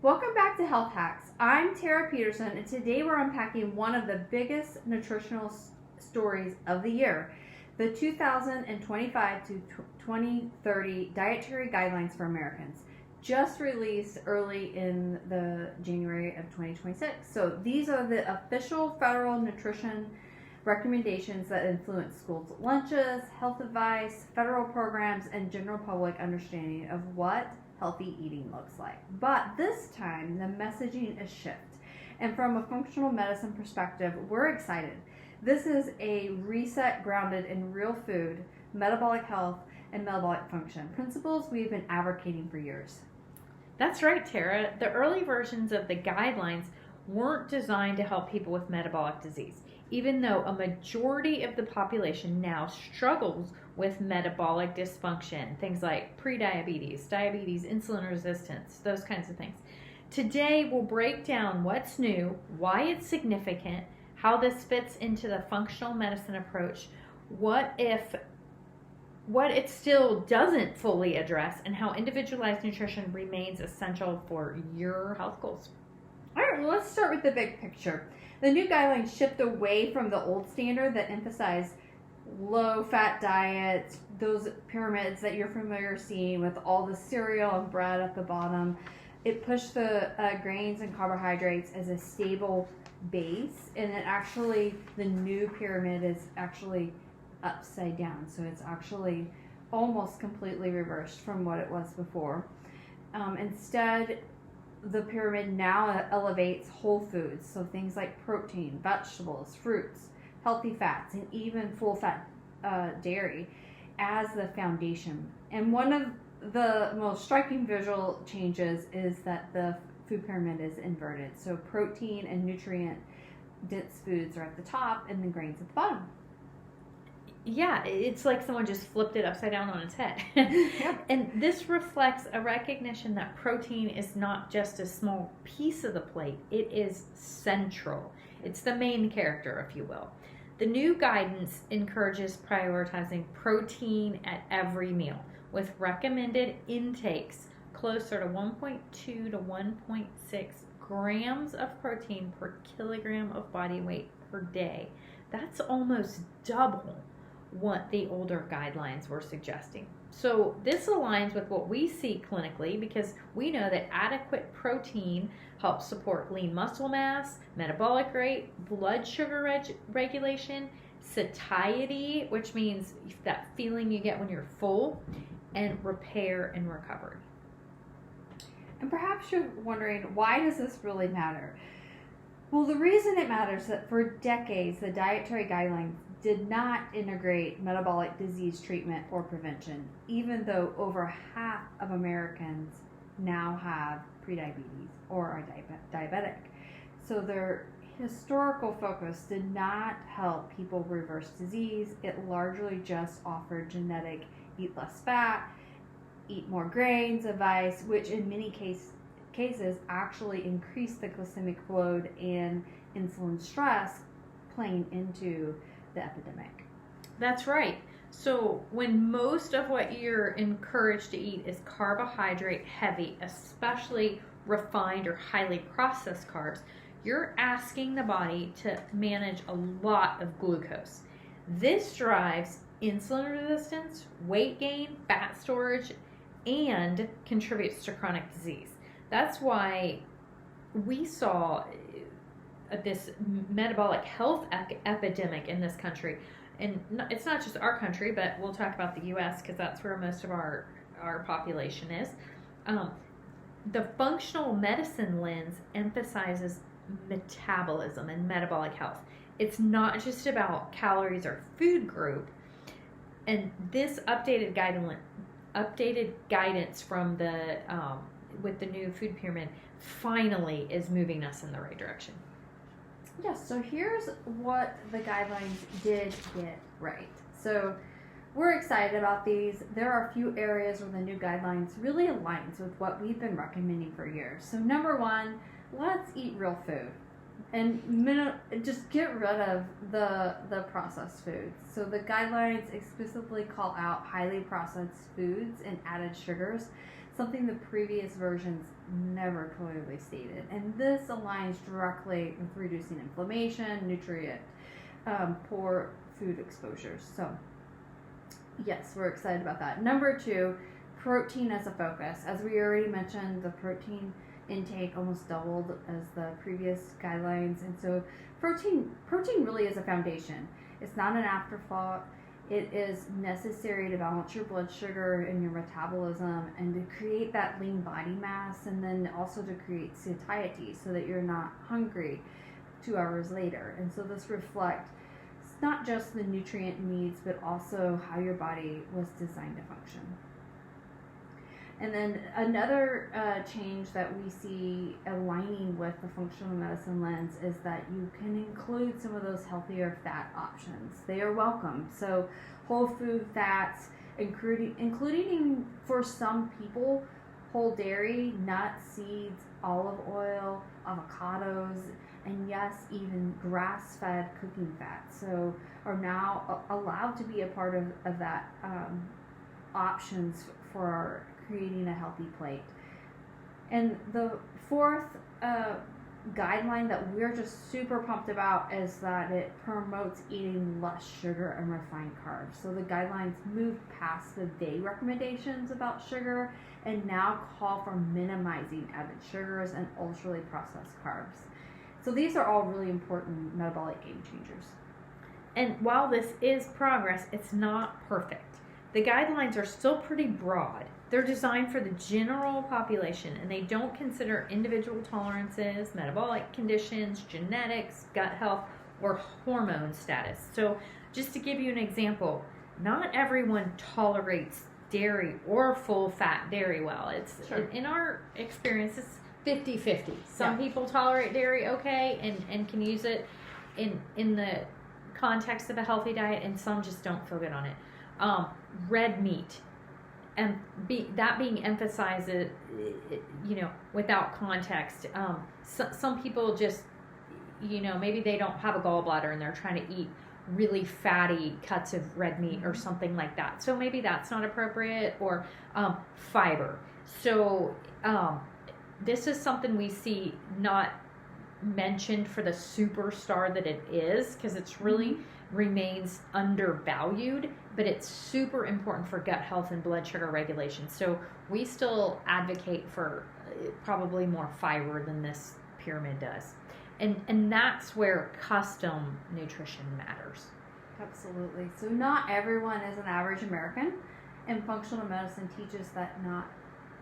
Welcome back to Health Hacks. I'm Tara Peterson, and today we're unpacking one of the biggest nutritional stories of the year, the 2025 to 2030 Dietary Guidelines for Americans, just released early in the January of 2026. So these are the official federal nutrition recommendations that influence schools' lunches, health advice, federal programs, and general public understanding of what healthy eating looks like. But this time, the messaging is shift. And from a functional medicine perspective, we're excited. This is a reset grounded in real food, metabolic health, and metabolic function, principles we've been advocating for years. That's right, Tara. The early versions of the guidelines weren't designed to help people with metabolic disease, even though a majority of the population now struggles with metabolic dysfunction, things like prediabetes, diabetes, insulin resistance, those kinds of things. Today, we'll break down what's new, why it's significant, how this fits into the functional medicine approach, what it still doesn't fully address, and how individualized nutrition remains essential for your health goals. All right, well, let's start with the big picture. The new guidelines shift away from the old standard that emphasized low-fat diets, those pyramids that you're familiar seeing with all the cereal and bread at the bottom. It pushed the grains and carbohydrates as a stable base, and the new pyramid is actually upside down. So it's actually almost completely reversed from what it was before. Instead, the pyramid now elevates whole foods, so things like protein, vegetables, fruits, healthy fats, and even full-fat dairy as the foundation. And one of the most striking visual changes is that the food pyramid is inverted. So protein and nutrient-dense foods are at the top and the grains at the bottom. Yeah, it's like someone just flipped it upside down on its head. Yep. And this reflects a recognition that protein is not just a small piece of the plate, it is central. It's the main character, if you will. The new guidance encourages prioritizing protein at every meal, with recommended intakes closer to 1.2 to 1.6 grams of protein per kilogram of body weight per day. That's almost double what the older guidelines were suggesting. So this aligns with what we see clinically, because we know that adequate protein helps support lean muscle mass, metabolic rate, blood sugar regulation, satiety, which means that feeling you get when you're full, and repair and recovery. And perhaps you're wondering, why does this really matter? Well, the reason it matters is that for decades, the dietary guidelines did not integrate metabolic disease treatment or prevention, even though over half of Americans now have prediabetes or are diabetic. So their historical focus did not help people reverse disease. It largely just offered genetic eat less fat, eat more grains advice, which in many cases actually increased the glycemic load and insulin stress, playing into the epidemic. That's right. So when most of what you're encouraged to eat is carbohydrate heavy, especially refined or highly processed carbs, you're asking the body to manage a lot of glucose. This drives insulin resistance, weight gain, fat storage, and contributes to chronic disease. That's why we saw this metabolic health epidemic in this country. And it's not just our country, but we'll talk about the U.S. because that's where most of our population is. The functional medicine lens emphasizes metabolism and metabolic health. It's not just about calories or food group. And this updated guidance from the with the new food pyramid finally is moving us in the right direction. Yes, so here's what the guidelines did get right. So we're excited about these. There are a few areas where the new guidelines really aligns with what we've been recommending for years. So number one, let's eat real food. And just get rid of the processed foods. So the guidelines explicitly call out highly processed foods and added sugars. something the previous versions never clearly stated. And this aligns directly with reducing inflammation, nutrient poor food exposures. So yes, we're excited about that. Number 2, protein as a focus. As we already mentioned, the protein intake almost doubled as the previous guidelines, and so protein really is a foundation. It's not an afterthought. It is necessary to balance your blood sugar and your metabolism, and to create that lean body mass, and then also to create satiety so that you're not hungry 2 hours later. And so this reflects not just the nutrient needs, but also how your body was designed to function. And then another change that we see aligning with the functional medicine lens is that you can include some of those healthier fat options. They are welcome. So whole food fats, including for some people, whole dairy, nuts, seeds, olive oil, avocados, and yes, even grass-fed cooking fats. So are now allowed to be a part of that options for creating a healthy plate. And the 4th guideline that we're just super pumped about is that it promotes eating less sugar and refined carbs. So the guidelines move past the vague recommendations about sugar and now call for minimizing added sugars and ultra processed carbs. So these are all really important metabolic game changers. And while this is progress, it's not perfect. The guidelines are still pretty broad. They're designed for the general population, and they don't consider individual tolerances, metabolic conditions, genetics, gut health, or hormone status. So just to give you an example, not everyone tolerates dairy or full fat dairy well. It's Sure. in our experience, it's 50-50. Some people tolerate dairy okay and can use it in the context of a healthy diet, and some just don't feel good on it. Red meat, and that being emphasized, without context. Some people just, maybe they don't have a gallbladder and they're trying to eat really fatty cuts of red meat or something like that. So maybe that's not appropriate. Or fiber. So this is something we see not mentioned for the superstar that it is, because it's really remains undervalued, but it's super important for gut health and blood sugar regulation. So we still advocate for probably more fiber than this pyramid does. And that's where custom nutrition matters. Absolutely. So not everyone is an average American, and functional medicine teaches that not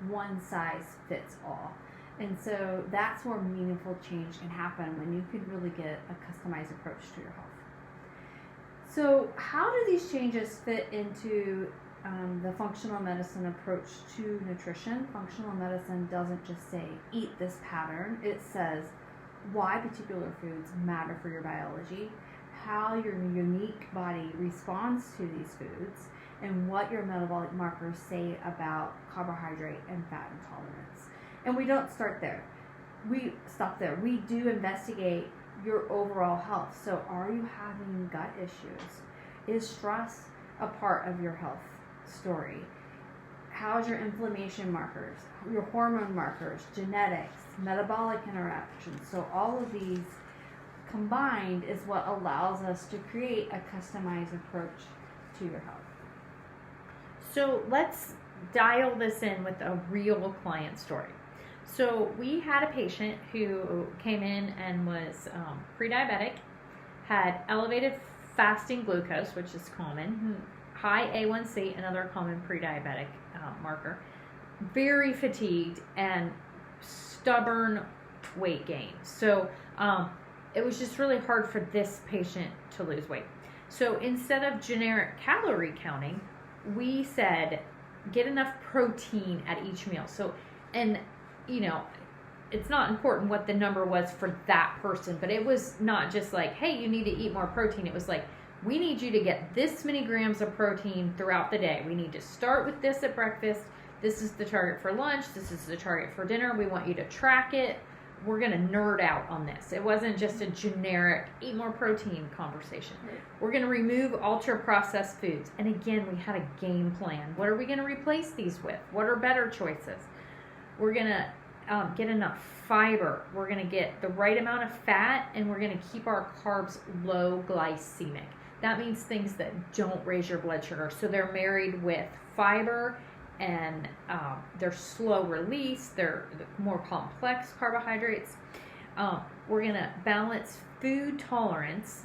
one size fits all. And so that's where meaningful change can happen, when you can really get a customized approach to your health. So how do these changes fit into the functional medicine approach to nutrition? Functional medicine doesn't just say, eat this pattern. It says why particular foods matter for your biology, how your unique body responds to these foods, and what your metabolic markers say about carbohydrate and fat intolerance. And we don't start there. We stop there. We do investigate your overall health. So are you having gut issues? Is stress a part of your health story? How's your inflammation markers, your hormone markers, genetics, metabolic interactions? So all of these combined is what allows us to create a customized approach to your health. So let's dial this in with a real client story. So we had a patient who came in and was pre-diabetic, had elevated fasting glucose, which is common, high A1C, another common pre-diabetic marker, very fatigued, and stubborn weight gain. So it was just really hard for this patient to lose weight. So instead of generic calorie counting, we said get enough protein at each meal. So, and it's not important what the number was for that person, but it was not just like, hey, you need to eat more protein. It was like, we need you to get this many grams of protein throughout the day. We need to start with this at breakfast. This is the target for lunch. This is the target for dinner. We want you to track it. we're going to nerd out on this. It wasn't just a generic eat more protein conversation. Right. We're going to remove ultra processed foods. And again, we had a game plan. What are we going to replace these with? What are better choices? We're going to get enough fiber. We're going to get the right amount of fat, and we're going to keep our carbs low glycemic. That means things that don't raise your blood sugar. So they're married with fiber, and they're slow release. They're more complex carbohydrates. We're going to balance food tolerance,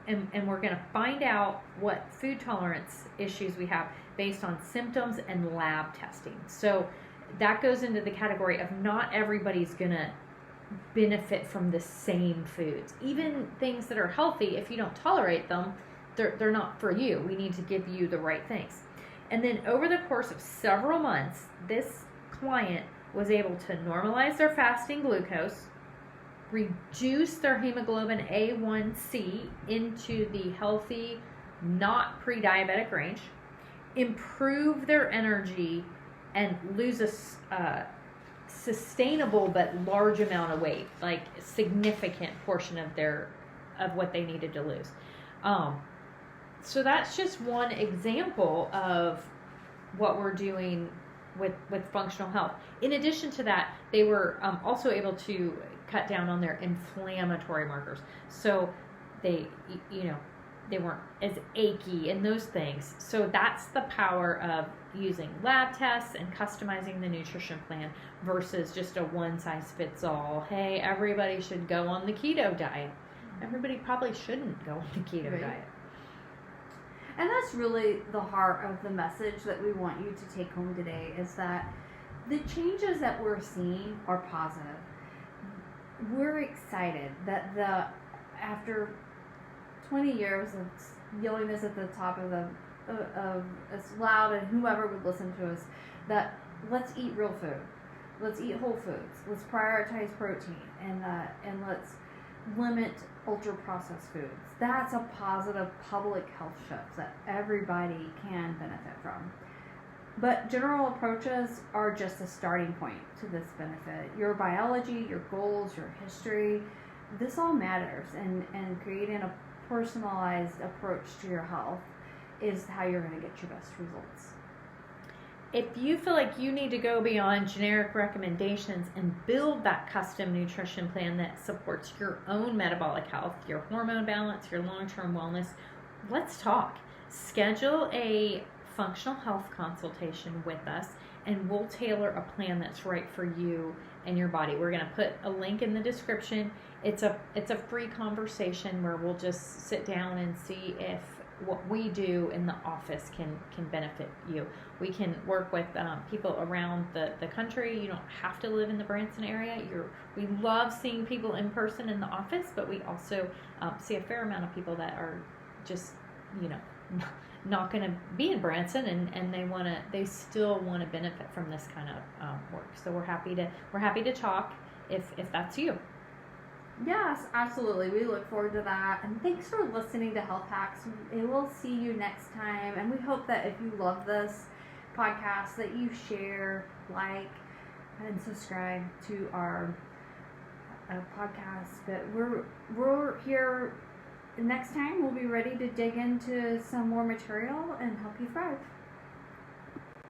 and we're going to find out what food tolerance issues we have based on symptoms and lab testing. So that goes into the category of not everybody's going to benefit from the same foods. Even things that are healthy, if you don't tolerate them, they're not for you. We need to give you the right things. And then over the course of several months, this client was able to normalize their fasting glucose, reduce their hemoglobin A1C into the healthy, not pre-diabetic range, improve their energy, and lose a sustainable but large amount of weight, like a significant portion of what they needed to lose. So that's just one example of what we're doing with functional health. In addition to that, they were also able to cut down on their inflammatory markers. So they weren't as achy and those things. So that's the power of using lab tests and customizing the nutrition plan versus just a one-size-fits-all. Hey, everybody should go on the keto diet. Everybody probably shouldn't go on the keto diet. And that's really the heart of the message that we want you to take home today, is that the changes that we're seeing are positive. We're excited that after 20 years of yelling this at the top of as loud and whoever would listen to us, that let's eat real food, let's eat whole foods, let's prioritize protein, and let's limit ultra processed foods. That's a positive public health shift that everybody can benefit from. But general approaches are just a starting point to this benefit. Your biology, your goals, your history, this all matters, and creating a personalized approach to your health is how you're going to get your best results. If you feel like you need to go beyond generic recommendations and build that custom nutrition plan that supports your own metabolic health, your hormone balance, your long-term wellness, let's talk. Schedule a functional health consultation with us, and we'll tailor a plan that's right for you and your body. We're going to put a link in the description. It's a free conversation where we'll just sit down and see if what we do in the office can benefit you. We can work with people around the country. You don't have to live in the Branson area. We love seeing people in person in the office, but we also see a fair amount of people that are just, not going to be in Branson, and they still want to benefit from this kind of work. So we're happy to talk if that's you. Yes, absolutely. We look forward to that. And thanks for listening to Health Hacks. We will see you next time. And we hope that if you love this podcast, that you share, like, and subscribe to our podcast. But we're here next time. We'll be ready to dig into some more material and help you thrive.